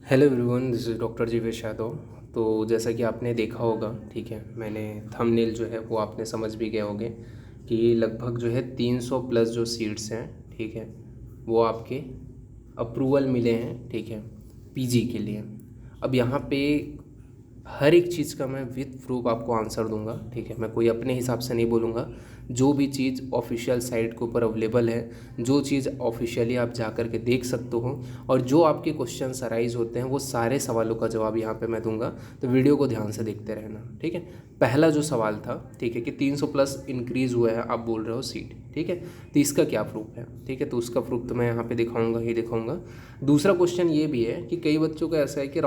Hello everyone, this is doctor Jivesh Yadav. तो जैसा कि आपने देखा होगा, ठीक है, मैंने थंबनेल जो है वो आपने समझ भी गए होंगे कि लगभग जो है 300 प्लस जो सीट्स हैं, ठीक है, वो आपके अप्रूवल मिले हैं, ठीक है, पीजी के लिए। अब यहाँ पे हर एक चीज़ का मैं विथ प्रूफ आपको आंसर दूंगा, ठीक है। मैं कोई अपने हिसाब से नहीं बोलूँगा। जो भी चीज़ ऑफिशियल साइट के ऊपर अवेलेबल है, जो चीज़ ऑफिशियली आप जा कर के देख सकते हो, और जो आपके क्वेश्चन अराइज होते हैं वो सारे सवालों का जवाब यहाँ पे मैं दूंगा। तो वीडियो को ध्यान से देखते रहना, ठीक है। पहला जो सवाल था, ठीक है, कि 300 प्लस इंक्रीज़ हुआ है, आप बोल रहे हो सीट, ठीक है, तो इसका क्या प्रूफ है, ठीक है। तो उसका प्रूफ तो मैं यहाँ पे दिखाऊंगा ही दिखाऊंगा। दूसरा क्वेश्चन ये भी है कि कई बच्चों का ऐसा है कि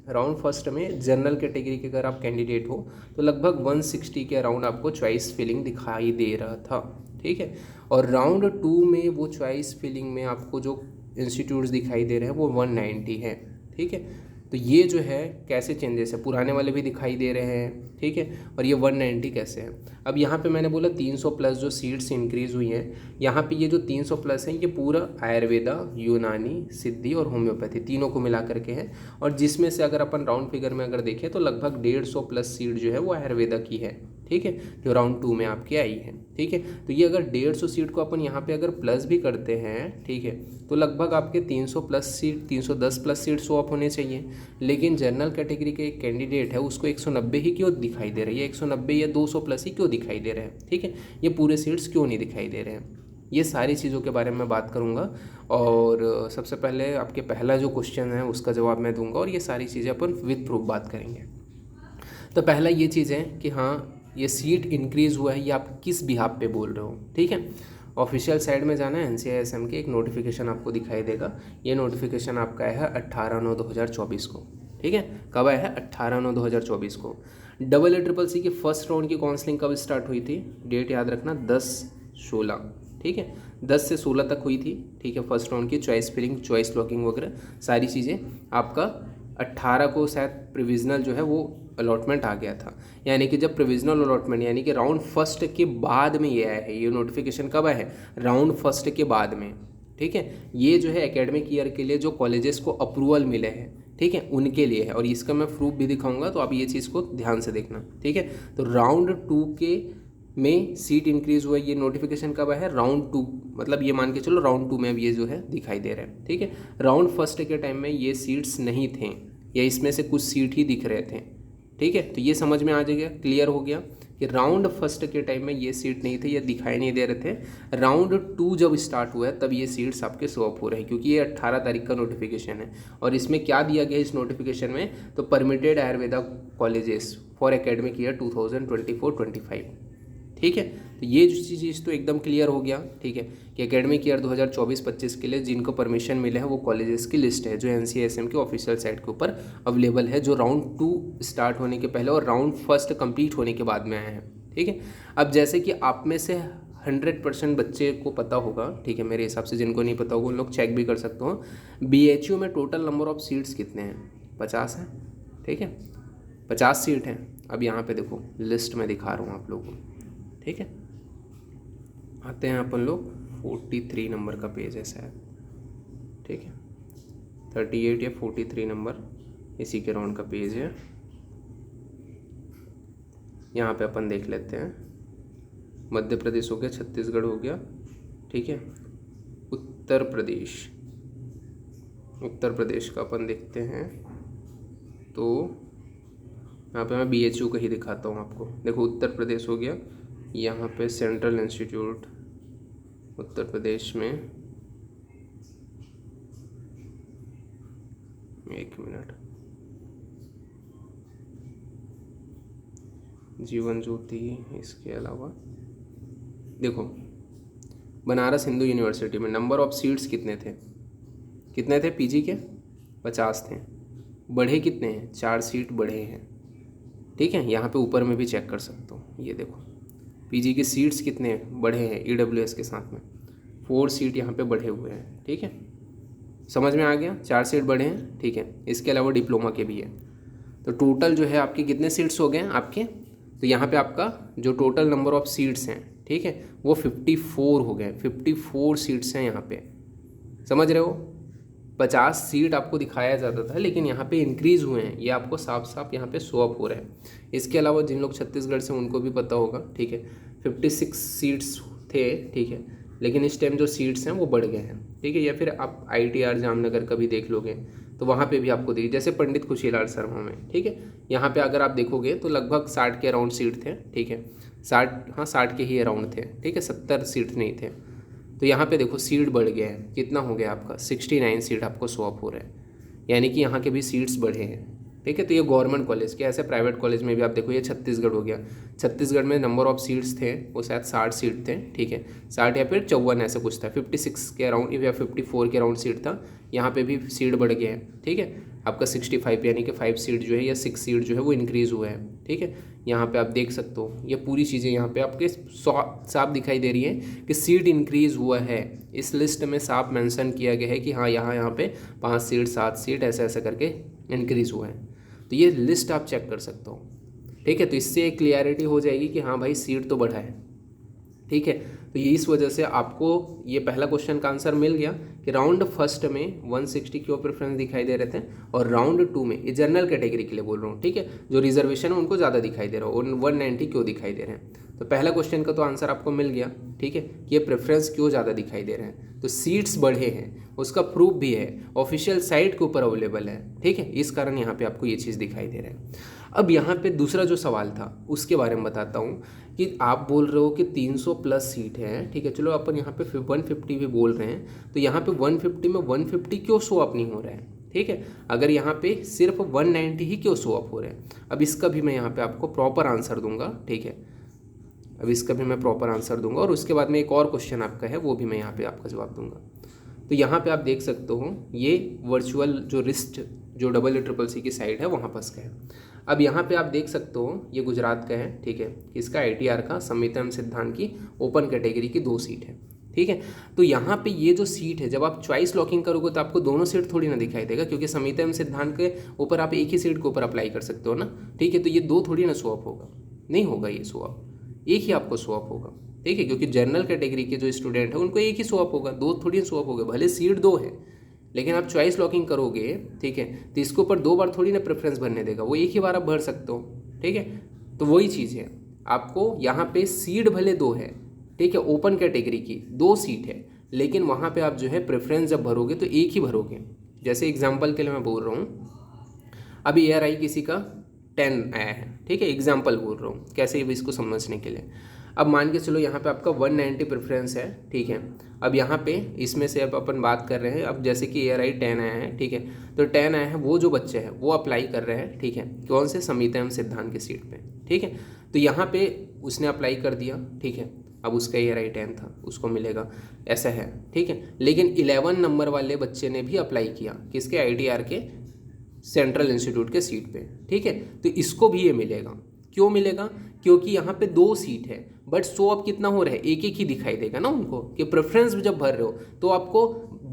राउंड फर्स्ट में जनरल कैटेगरी के अगर आप कैंडिडेट हो तो लगभग 160 के अराउंड आपको चॉइस फिलिंग दिखाई दे रहा था, ठीक है। और राउंड 2 में वो चॉइस फिलिंग में आपको जो इंस्टीट्यूट्स दिखाई दे रहे हैं वो 190 है, ठीक है। तो ये जो है कैसे चेंजेस है, पुराने वाले भी दिखाई दे रहे हैं, ठीक है, और ये 190 कैसे है। अब यहाँ पे मैंने बोला 300 प्लस जो सीट्स इंक्रीज़ हुई हैं, यहाँ पे ये जो 300 प्लस है ये पूरा आयुर्वेदा, यूनानी, सिद्धि और होम्योपैथी तीनों को मिला करके है। और जिसमें से अगर अपन राउंड फिगर में अगर देखें तो लगभग 150 प्लस सीट जो है वो आयुर्वेदा की है, ठीक है, जो राउंड 2 में आपकी आई है, ठीक है। तो ये अगर 150 सीट को अपन यहाँ पे अगर प्लस भी करते हैं, ठीक है, तो लगभग आपके 300 plus seat, 310 plus seat show up होने चाहिए। लेकिन जनरल कैटेगरी के एक कैंडिडेट है उसको 190 ही क्यों दिखाई दे रही है, 190 या 200 प्लस ही क्यों दिखाई दे रहे हैं, ठीक है, ये पूरे सीट्स क्यों नहीं दिखाई दे रहे हैं। ये सारी चीज़ों के बारे में मैं बात करूँगा। और सबसे पहले आपके पहला जो क्वेश्चन है उसका जवाब मैं दूंगा, और ये सारी चीज़ें अपन विद प्रूफ बात करेंगे। तो पहला ये चीज़ है कि हाँ, ये सीट इंक्रीज़ हुआ है, ये आप किस बिहाफ पे बोल रहे हो, ठीक है। ऑफिशियल साइट में जाना है, NCISM के एक नोटिफिकेशन आपको दिखाई देगा। ये नोटिफिकेशन आपका आया है 18/9/2024 को, ठीक है। कब आया है? 18/9/2024 को। EEEC की फर्स्ट राउंड की काउंसलिंग कब स्टार्ट हुई थी? डेट याद रखना, 10/16, ठीक है, 10 से 16 तक हुई थी, ठीक है। फर्स्ट राउंड की चॉइस फिलिंग, चॉइस लॉकिंग वगैरह सारी चीज़ें आपका 18 को शायद प्रोविज़नल जो है वो अलॉटमेंट आ गया था। यानी कि जब प्रोविज़नल अलॉटमेंट यानी कि राउंड फर्स्ट के बाद में ये आया है, ये नोटिफिकेशन कब आया है? राउंड फर्स्ट के बाद में, ठीक है। ये जो है एकेडमिक ईयर के लिए जो कॉलेजेस को अप्रूवल मिले हैं, ठीक है, उनके लिए है। और इसका मैं प्रूफ भी दिखाऊंगा, तो आप ये चीज़ को ध्यान से देखना, ठीक है। तो राउंड 2 के में सीट इंक्रीज़ हुआ, ये नोटिफिकेशन कब आया है? राउंड 2, मतलब ये मान के चलो राउंड 2 में अब ये जो है दिखाई दे रहा है, ठीक है। राउंड फर्स्ट के टाइम में ये सीट्स नहीं थे, या इसमें से कुछ सीट ही दिख रहे थे, ठीक है। तो ये समझ में आ जाएगा, क्लियर हो गया कि राउंड फर्स्ट के टाइम में ये सीट नहीं थे, ये दिखाई नहीं दे रहे थे। राउंड 2 जब स्टार्ट हुआ है तब ये सीट्स आपके शो अप हो रहे हैं, क्योंकि ये 18 तारीख का नोटिफिकेशन है। और इसमें क्या दिया गया इस नोटिफिकेशन में? तो permitted Ayurveda colleges for academic year 2024-25, ठीक है। तो ये जो चीज़ तो एकदम क्लियर हो गया, ठीक है, कि एकेडमिक ईयर 2024-25 के लिए जिनको परमिशन मिले हैं वो कॉलेजेस की लिस्ट है जो NCISM के ऑफिशियल साइट के ऊपर अवेलेबल है, जो राउंड 2 स्टार्ट होने के पहले और राउंड फर्स्ट कंप्लीट होने के बाद में आए हैं, ठीक है। अब जैसे कि आप में से 100% बच्चे को पता होगा, ठीक है, मेरे हिसाब से जिनको नहीं पता होगा उन लोग चेक भी कर सकते हो, BHU में टोटल नंबर ऑफ सीट्स कितने हैं? 50 हैं, ठीक है, 50 सीट हैं। अब यहाँ पे देखो, लिस्ट में दिखा रहा हूँ आप लोगों को, ठीक है। आते हैं अपन लोग, 43 नंबर का पेज है शायद, ठीक है, 38 या 43 नंबर इसी के राउंड का पेज है। यहाँ पे अपन देख लेते हैं, मध्य प्रदेश हो गया, छत्तीसगढ़ हो गया, ठीक है, उत्तर प्रदेश का अपन देखते हैं। तो यहाँ पे मैं BHU का ही दिखाता हूँ आपको। देखो, उत्तर प्रदेश हो गया, यहाँ पे सेंट्रल इंस्टीट्यूट उत्तर प्रदेश में, एक मिनट, जीवन ज्योति, इसके अलावा देखो, बनारस हिंदू यूनिवर्सिटी में नंबर ऑफ सीट्स कितने थे पीजी के? 50 थे। बढ़े कितने हैं? 4 सीट बढ़े हैं, ठीक है। यहाँ पे ऊपर में भी चेक कर सकते हो, ये देखो पीजी के सीट्स कितने बढ़े हैं EWS के साथ में, 4 सीट यहाँ पे बढ़े हुए हैं, ठीक है। समझ में आ गया, 4 सीट बढ़े हैं, ठीक है। इसके अलावा डिप्लोमा के भी है। तो टोटल जो है आपके कितने सीट्स हो गए हैं आपके? तो यहाँ पे आपका जो टोटल नंबर ऑफ सीट्स हैं, ठीक है, वो 54 हो गए, 54 सीट्स हैं यहाँ पे, समझ रहे हो? 50 सीट आपको दिखाया जाता था, लेकिन यहाँ पे इंक्रीज़ हुए हैं, ये आपको साफ साफ यहाँ पे शो अप हो रहा है। इसके अलावा जिन लोग छत्तीसगढ़ से उनको भी पता होगा, ठीक है, 56 सीट्स थे, ठीक है, लेकिन इस टाइम जो सीट्स हैं वो बढ़ गए हैं, ठीक है। या फिर आप ITR जामनगर का भी देख लोगे तो वहाँ पे भी आपको देखिए, जैसे पंडित खुशीलाल शर्मा में, ठीक है, यहाँ पे अगर आप देखोगे तो लगभग 60 के अराउंड सीट थे, ठीक है, 60 के ही अराउंड थे, ठीक है, 70 सीट नहीं थे। तो यहाँ पे देखो सीट बढ़ गया है, कितना हो गया आपका 69 सीट आपको शो अप हो रहा है, यानी कि यहाँ के भी सीट्स बढ़े हैं, ठीक है। तो ये गवर्नमेंट कॉलेज के, ऐसे प्राइवेट कॉलेज में भी आप देखो, ये छत्तीसगढ़ हो गया, छत्तीसगढ़ में नंबर ऑफ सीट्स थे वो शायद 60 सीट थे, ठीक है, 60 या फिर 54 ऐसे कुछ था, 56 के अराउंड या 54 के अराउंड सीट था, यहाँ पे भी सीट बढ़ गया है, ठीक है। आपका 65 यानी कि 5 सीट जो है या 6 सीट जो है वो इंक्रीज़ हुआ है, ठीक है। यहाँ पे आप देख सकते हो ये पूरी चीज़ें यहाँ पे आपके साफ दिखाई दे रही है कि सीट इंक्रीज़ हुआ है। इस लिस्ट में साफ मेंशन किया गया है कि हाँ यहाँ पे 5 सीट 7 सीट ऐसे ऐसे करके इंक्रीज़ हुआ है। तो ये लिस्ट आप चेक कर सकते हो, ठीक है। तो इससे एक क्लियरिटी हो जाएगी कि हाँ भाई सीट तो बढ़ा है, ठीक है। तो ये इस वजह से आपको ये पहला क्वेश्चन का आंसर मिल गया कि राउंड फर्स्ट में 160 क्यों प्रेफरेंस दिखाई दे रहे थे, और राउंड 2 में, ये जनरल कैटेगरी के लिए बोल रहा हूँ, ठीक है, जो रिजर्वेशन है उनको ज़्यादा दिखाई दे रहा है, और 190 क्यों दिखाई दे रहे हैं। तो पहला क्वेश्चन का तो आंसर आपको मिल गया, ठीक है, कि ये प्रेफरेंस क्यों ज़्यादा दिखाई दे रहे हैं। तो सीट्स बढ़े हैं, उसका प्रूफ भी है, ऑफिशियल साइट के ऊपर अवेलेबल है, ठीक है, इस कारण यहाँ पे आपको ये चीज़ दिखाई दे रहा है। अब यहाँ पे दूसरा जो सवाल था उसके बारे में बताता हूँ कि आप बोल रहे हो कि 300 प्लस सीट है, ठीक है, चलो अपन यहाँ पे 150 भी बोल रहे हैं, तो यहाँ पे 150 में 150 क्यों शो अप नहीं हो रहा है, ठीक है, अगर यहाँ पे सिर्फ 190 ही क्यों शो अप हो रहे हैं। अब इसका भी मैं यहाँ पे आपको प्रॉपर आंसर दूंगा, ठीक है, अब इसका भी मैं प्रॉपर आंसर दूंगा, और उसके बाद में एक और क्वेश्चन आपका है वो भी मैं यहाँ पे आपका जवाब दूंगा। तो यहाँ पे आप देख सकते हो ये वर्चुअल जो रिस्ट जो EEEC की साइट है वहाँ पास का है। अब यहाँ पे आप देख सकते हो ये गुजरात का है, ठीक है, इसका ITR का संहिता एवं सिद्धांत की ओपन कैटेगरी की 2 सीट है, ठीक है। तो यहाँ पे ये जो सीट है, जब आप चॉइस लॉकिंग करोगे तो आपको दोनों सीट थोड़ी ना दिखाई देगा, क्योंकि संहिता एवं सिद्धांत के ऊपर आप एक ही सीट के ऊपर अप्लाई कर सकते हो ना, ठीक है। तो ये 2 थोड़ी ना शो अप होगा, नहीं होगा ये शो अप, एक ही आपको शो अप होगा, ठीक है, क्योंकि जनरल कैटेगरी के जो स्टूडेंट है उनको एक ही शो अप होगा, 2 थोड़ी शो अप होगा, भले सीट 2 है, लेकिन आप चॉइस लॉकिंग करोगे, ठीक है, तो इसके ऊपर 2 बार थोड़ी ना प्रेफरेंस भरने देगा, वो एक ही बार आप भर सकते हो, ठीक है। तो वही चीज़ है, आपको यहाँ पे सीट भले 2 है, ठीक है, ओपन कैटेगरी की 2 सीट है, लेकिन वहाँ पे आप जो है प्रेफरेंस जब भरोगे तो एक ही भरोगे। जैसे एग्जाम्पल के लिए मैं बोल रहा हूँ, अभी ARI किसी का 10 आया है, ठीक है, एग्जाम्पल बोल रहा हूँ कैसे इसको समझने के लिए। अब मान के चलो यहाँ पे आपका 190 प्रेफरेंस है, ठीक है। अब यहाँ पे इसमें से अब अपन बात कर रहे हैं, अब जैसे कि ARI 10 आया है, ठीक है, तो 10 आया है, वो जो बच्चे हैं वो अप्लाई कर रहे हैं, ठीक है, कौन से संहिता एवं सिद्धांत की सीट पे, ठीक है। तो यहाँ पे उसने अप्लाई कर दिया, ठीक है, अब उसका ARI 10 था, उसको मिलेगा, ऐसा है, ठीक है। लेकिन 11 नंबर वाले बच्चे ने भी अप्लाई किया किसके, ITR के सेंट्रल इंस्टीट्यूट के सीट पे, ठीक है, तो इसको भी ये मिलेगा। क्यों मिलेगा, क्योंकि यहाँ पे 2 सीट है, बट शो अप कितना हो रहा है, एक एक ही दिखाई देगा ना उनको, कि प्रेफरेंस जब भर रहे हो तो आपको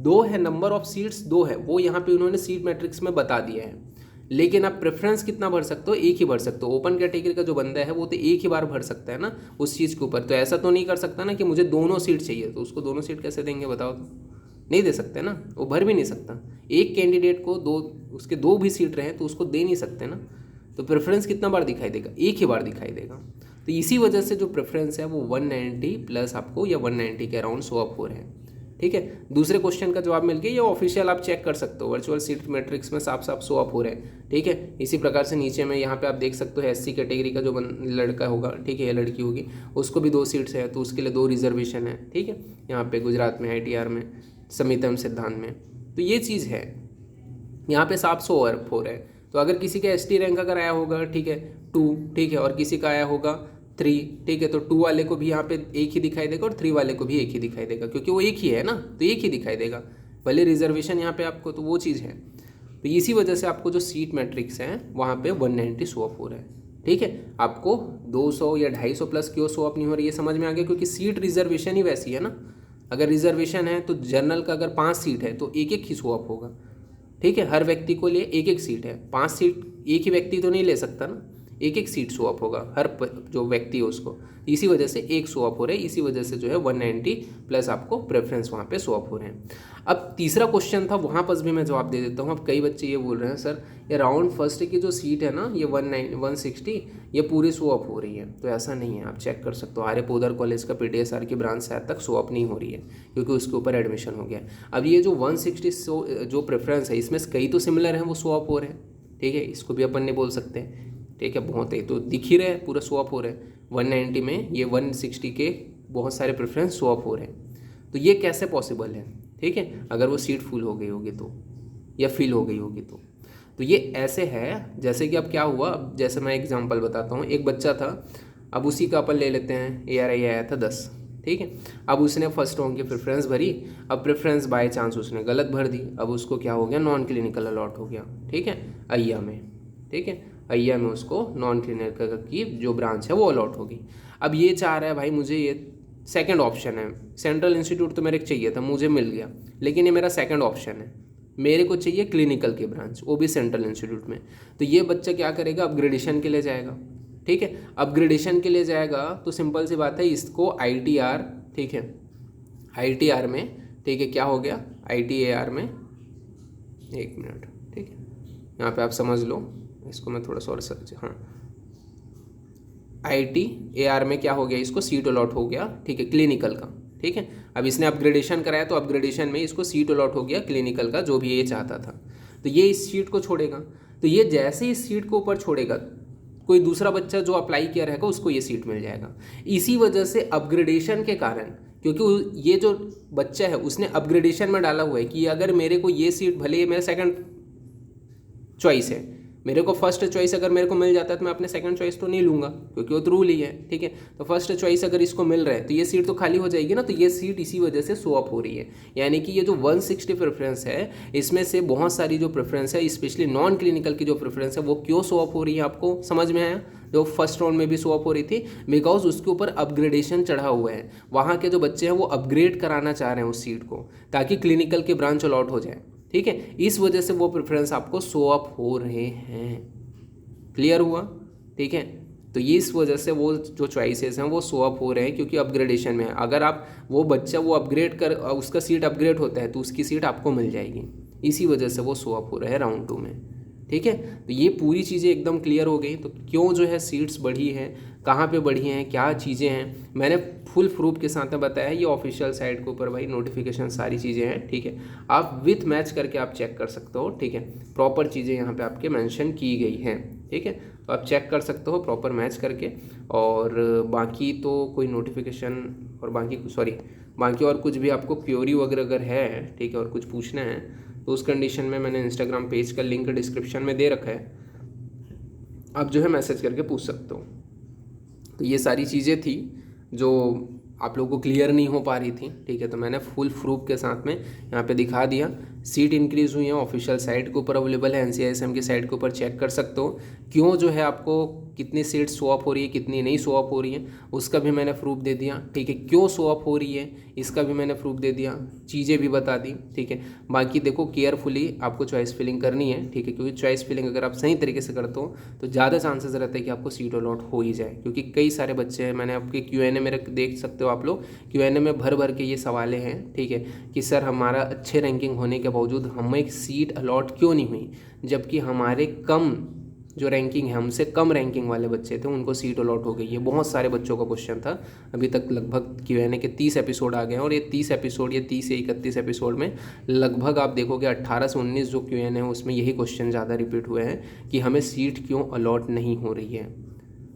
2 है, नंबर ऑफ सीट्स 2 है, वो यहाँ पे उन्होंने सीट मैट्रिक्स में बता दिया है, लेकिन आप प्रेफरेंस कितना भर सकते हो, एक ही भर सकते हो। ओपन कैटेगरी का जो बंदा है वो तो एक ही बार भर सकता है ना उस चीज़ के ऊपर, तो ऐसा तो नहीं कर सकता ना कि मुझे दोनों सीट चाहिए, तो उसको दोनों सीट कैसे देंगे बताओ, तो नहीं दे सकते ना, वो भर भी नहीं सकता। एक कैंडिडेट को उसके 2 भी सीट रहे तो उसको दे नहीं सकते ना, तो प्रेफरेंस कितना बार दिखाई देगा, एक ही बार दिखाई देगा। तो इसी वजह से जो प्रेफरेंस है वो 190 प्लस आपको या 190 के अराउंड शो अप हो रहे हैं, ठीक है। दूसरे क्वेश्चन का जवाब मिल गया, ये ऑफिशियल आप चेक कर सकते हो, वर्चुअल सीट मैट्रिक्स में साफ साफ शो अप हो रहे हैं, ठीक है। इसी प्रकार से नीचे में यहाँ पे आप देख सकते हो SC कैटेगरी का जो लड़का होगा, ठीक है, या लड़की होगी, उसको भी 2 सीट्स है, तो उसके लिए 2 रिजर्वेशन है, ठीक है, यहाँ पे गुजरात में ITR में संहिता एवं सिद्धांत में। तो ये चीज़ है, यहाँ पे साफ शो अप हो रहा है। तो अगर किसी का ST रैंक अगर आया होगा, ठीक है, 2, ठीक है, और किसी का आया होगा 3, ठीक है, तो 2 वाले को भी यहाँ पे एक ही दिखाई देगा और 3 वाले को भी एक ही दिखाई देगा, क्योंकि वो एक ही है ना, तो एक ही दिखाई देगा, भले रिजर्वेशन यहाँ पे आपको, तो वो चीज़ है। तो इसी वजह से आपको जो सीट मैट्रिक्स है वहाँ पे 190 शो अप हो रहा है, ठीक है। आपको 200 या 250 प्लस क्यों शो अप नहीं हो रही है समझ में आ गया, क्योंकि सीट रिजर्वेशन ही वैसी है ना। अगर रिजर्वेशन है तो जनरल का अगर 5 सीट है तो एक एक ही शो अप होगा, ठीक है, हर व्यक्ति को लिए एक एक सीट है, 5 सीट एक ही व्यक्ति तो नहीं ले सकता ना, एक एक सीट स्वैप होगा जो व्यक्ति है उसको, इसी वजह से एक स्वैप हो रहा है, इसी वजह से जो है 190 प्लस आपको प्रेफरेंस वहाँ पे स्वैप हो रहे हैं। अब तीसरा क्वेश्चन था, वहाँ पर भी मैं जवाब दे देता हूँ। अब कई बच्चे ये बोल रहे हैं सर ये राउंड फर्स्ट की जो सीट है ना, ये 160 ये पूरी स्वैप हो रही है। तो ऐसा नहीं है, आप चेक कर सकते हो। आर्य पोदर कॉलेज का PTSR की ब्रांच शायद तक स्वैप नहीं हो रही है, क्योंकि उसके ऊपर एडमिशन हो गया। अब ये जो 160 जो प्रेफरेंस है, इसमें कई तो सिमिलर हैं, वो स्वैप हो रहे हैं, ठीक है, इसको भी अपन नहीं बोल सकते, ठीक है। बहुत है तो दिख ही रहे हैं, पूरा स्वैप हो रहे हैं। 190 में ये 160 के बहुत सारे प्रेफरेंस स्वैप हो रहे हैं। तो ये कैसे पॉसिबल है, ठीक है, अगर वो सीट फुल हो गई होगी तो, या फिल हो गई होगी तो ये ऐसे है। जैसे कि अब क्या हुआ, अब जैसे मैं एग्जांपल बताता हूँ। एक बच्चा था, अब उसी का अपन ले लेते हैं, ARI आया था 10, ठीक है। अब उसने फर्स्ट राउंड की प्रेफरेंस भरी, अब प्रेफरेंस बाय चांस उसने गलत भर दी, अब उसको क्या हो गया, नॉन क्लिनिकल अलॉट हो गया, ठीक है, अय्या में, ठीक है, अय्या में उसको नॉन क्लिनिकल की जो ब्रांच है वो अलॉट होगी। अब ये चाह रहा है भाई मुझे ये सेकंड ऑप्शन है, सेंट्रल इंस्टीट्यूट तो मेरे को चाहिए था, मुझे मिल गया, लेकिन ये मेरा सेकंड ऑप्शन है, मेरे को चाहिए क्लिनिकल की ब्रांच, वो भी सेंट्रल इंस्टीट्यूट में। तो ये बच्चा क्या करेगा, अपग्रेडेशन के लिए जाएगा, ठीक है। अपग्रेडेशन के लिए जाएगा तो सिंपल सी बात है, इसको ITR, ठीक है, ITR में, ठीक है, क्या हो गया, ITAR में, एक मिनट, ठीक है, यहाँ पे आप समझ लो इसको, मैं थोड़ा सा और सर्च, हाँ, ITAR में क्या हो गया, इसको सीट अलॉट हो गया, ठीक है, क्लिनिकल का, ठीक है। अब इसने अपग्रेडेशन कराया तो अपग्रेडेशन में इसको सीट अलॉट हो गया क्लिनिकल का, जो भी ये चाहता था। तो ये इस सीट को छोड़ेगा, तो ये जैसे ही इस सीट को ऊपर छोड़ेगा, कोई दूसरा बच्चा जो अप्लाई किया रहेगा उसको ये सीट मिल जाएगा। इसी वजह से अपग्रेडेशन के कारण, क्योंकि ये जो बच्चा है उसने अपग्रेडेशन में डाला हुआ है कि अगर मेरे को ये सीट, भले ये मेरा सेकंड चॉइस है, मेरे को फर्स्ट चॉइस अगर मेरे को मिल जाता है तो मैं अपने सेकंड चॉइस तो नहीं लूँगा, क्योंकि वो तो रूल ही है, ठीक है। तो फर्स्ट चॉइस अगर इसको मिल रहा है तो ये सीट तो खाली हो जाएगी ना, तो ये सीट इसी वजह से स्वैप हो रही है। यानी कि ये जो 160 प्रेफरेंस है, इसमें से बहुत सारी जो प्रेफरेंस है, स्पेशली नॉन क्लिनिकल की जो प्रेफरेंस है, वो क्यों स्वैप हो रही है, आपको समझ में आया। जो फर्स्ट राउंड में भी स्वैप हो रही थी, बिकॉज उसके ऊपर अपग्रेडेशन चढ़ा हुआ है, वहाँ के जो बच्चे हैं वो अपग्रेड कराना चाह रहे हैं उस सीट को, ताकि क्लिनिकल की ब्रांच अलॉट हो जाए, ठीक है। इस वजह से वो प्रेफरेंस आपको स्वैप हो रहे हैं। क्लियर हुआ, ठीक है। तो ये इस वजह से वो जो चॉइसेस हैं वो स्वैप हो रहे हैं, क्योंकि अपग्रेडेशन में है। अगर आप वो बच्चा वो अपग्रेड कर, उसका सीट अपग्रेड होता है तो उसकी सीट आपको मिल जाएगी, इसी वजह से वो स्वैप हो रहे हैं राउंड 2 में, ठीक है। तो ये पूरी चीज़ें एकदम क्लियर हो गई। तो क्यों जो है सीट्स बढ़ी हैं, कहाँ पे बढ़ी हैं, क्या चीज़ें हैं, मैंने फुल प्रूफ के साथ में बताया है। ये ऑफिशियल साइट के ऊपर भाई नोटिफिकेशन सारी चीज़ें हैं, ठीक है। आप विथ मैच करके आप चेक कर सकते हो, ठीक है। प्रॉपर चीज़ें यहाँ पे आपके मेंशन की गई हैं, ठीक है। तो आप चेक कर सकते हो प्रॉपर मैच करके। और बाकी तो कोई नोटिफिकेशन और बाकी और कुछ भी आपको क्वेरी वगैरह अगर है, ठीक है, और कुछ पूछना है तो उस कंडीशन में मैंने इंस्टाग्राम पेज का लिंक डिस्क्रिप्शन में दे रखा है, आप जो है मैसेज करके पूछ सकते हो। तो ये सारी चीज़ें थी जो आप लोगों को क्लियर नहीं हो पा रही थी, ठीक है। तो मैंने फुल प्रूफ के साथ में यहाँ पे दिखा दिया। सीट इंक्रीज़ हुई है, ऑफिशियल साइट के ऊपर अवेलेबल है, NCISM की साइट के ऊपर चेक कर सकते हो। क्यों जो है आपको कितनी सीट स्वैप हो रही है, कितनी नहीं स्वैप हो रही है, उसका भी मैंने प्रूफ दे दिया, ठीक है। क्यों स्वैप हो रही है इसका भी मैंने प्रूफ दे दिया, चीज़ें भी बता दी, ठीक है। बाकी देखो केयरफुली आपको चॉइस फिलिंग करनी है, ठीक है, क्योंकि चॉइस फिलिंग अगर आप सही तरीके से करते हो तो ज़्यादा चांसेस रहते हैं कि आपको सीट अलॉट हो ही जाए। क्योंकि कई सारे बच्चे हैं, मैंने आपके Q&A मेरे देख सकते हो आप लोग, Q&A में भर भर के ये सवालें हैं, ठीक है, कि सर हमारा अच्छे रैंकिंग होने के बावजूद हमें सीट अलॉट क्यों नहीं हुई, जबकि हमारे कम जो रैंकिंग है, हमसे कम रैंकिंग वाले बच्चे थे उनको सीट अलॉट हो गई है। बहुत सारे बच्चों का क्वेश्चन था। अभी तक लगभग Q&A के 30 एपिसोड आ गए हैं, और ये 30 एपिसोड, ये 30 से 31 एपिसोड में लगभग आप देखोगे 18 से 19 जो Q&A है उसमें यही क्वेश्चन ज़्यादा रिपीट हुए हैं कि हमें सीट क्यों अलॉट नहीं हो रही है।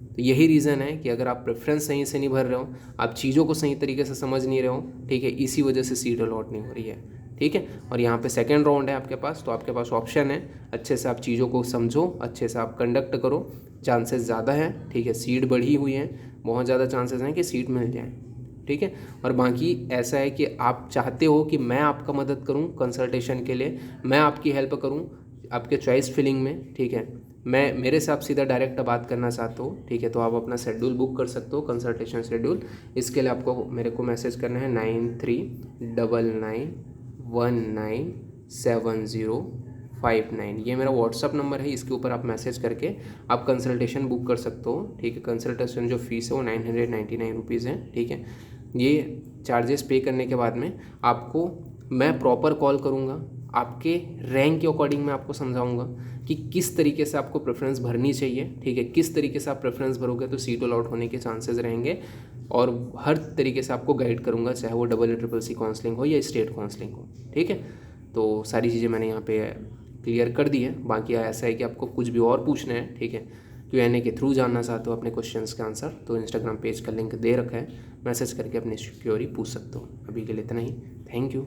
तो यही रीज़न है कि अगर आप प्रेफरेंस सही से नहीं भर रहे हो, आप चीज़ों को सही तरीके से समझ नहीं रहे हो, ठीक है, इसी वजह से सीट अलॉट नहीं हो रही है, ठीक है। और यहाँ पे सेकंड राउंड है आपके पास, तो आपके पास ऑप्शन है, अच्छे से आप चीज़ों को समझो, अच्छे से आप कंडक्ट करो, चांसेस ज़्यादा है, ठीक है। सीट बढ़ी हुई है, बहुत ज़्यादा चांसेस हैं कि सीट मिल जाए, ठीक है। और बाकी ऐसा है कि आप चाहते हो कि मैं आपका मदद करूँ कंसल्टेशन के लिए, मैं आपकी हेल्प करूँ आपके चॉइस फिलिंग में, ठीक है। मैं मेरे से आप सीधा डायरेक्ट बात करना चाहते हो, ठीक है, तो आप अपना शेड्यूल बुक कर सकते हो, कंसल्टेशन शेड्यूल। इसके लिए आपको मेरे को मैसेज करना है 93991970 59। ये मेरा व्हाट्सअप नंबर है, इसके ऊपर आप मैसेज करके आप कंसल्टेशन बुक कर सकते हो, ठीक है। कंसल्टेशन जो फ़ीस है वो 999 रुपीज़ है, ठीक है। ये चार्जेस पे करने के बाद में आपको मैं प्रॉपर कॉल करूँगा, आपके रैंक के अकॉर्डिंग मैं आपको समझाऊंगा कि किस तरीके से आपको प्रेफरेंस भरनी चाहिए, ठीक है। किस तरीके से आप प्रेफरेंस भरोगे तो सीट अलॉट होने के चांसेस रहेंगे, और हर तरीके से आपको गाइड करूँगा, चाहे वो AA CCC काउंसलिंग हो या स्टेट काउंसलिंग हो, ठीक है। तो सारी चीज़ें मैंने यहाँ पे क्लियर कर दी है। बाकी ऐसा है कि आपको कुछ भी और पूछना है, ठीक है, Q&A के थ्रू जानना चाहते हो अपने क्वेश्चंस का आंसर, तो इंस्टाग्राम पेज का लिंक दे रखा है, मैसेज करके अपनी क्वेरी पूछ सकते हो। अभी के लिए इतना ही, थैंक यू।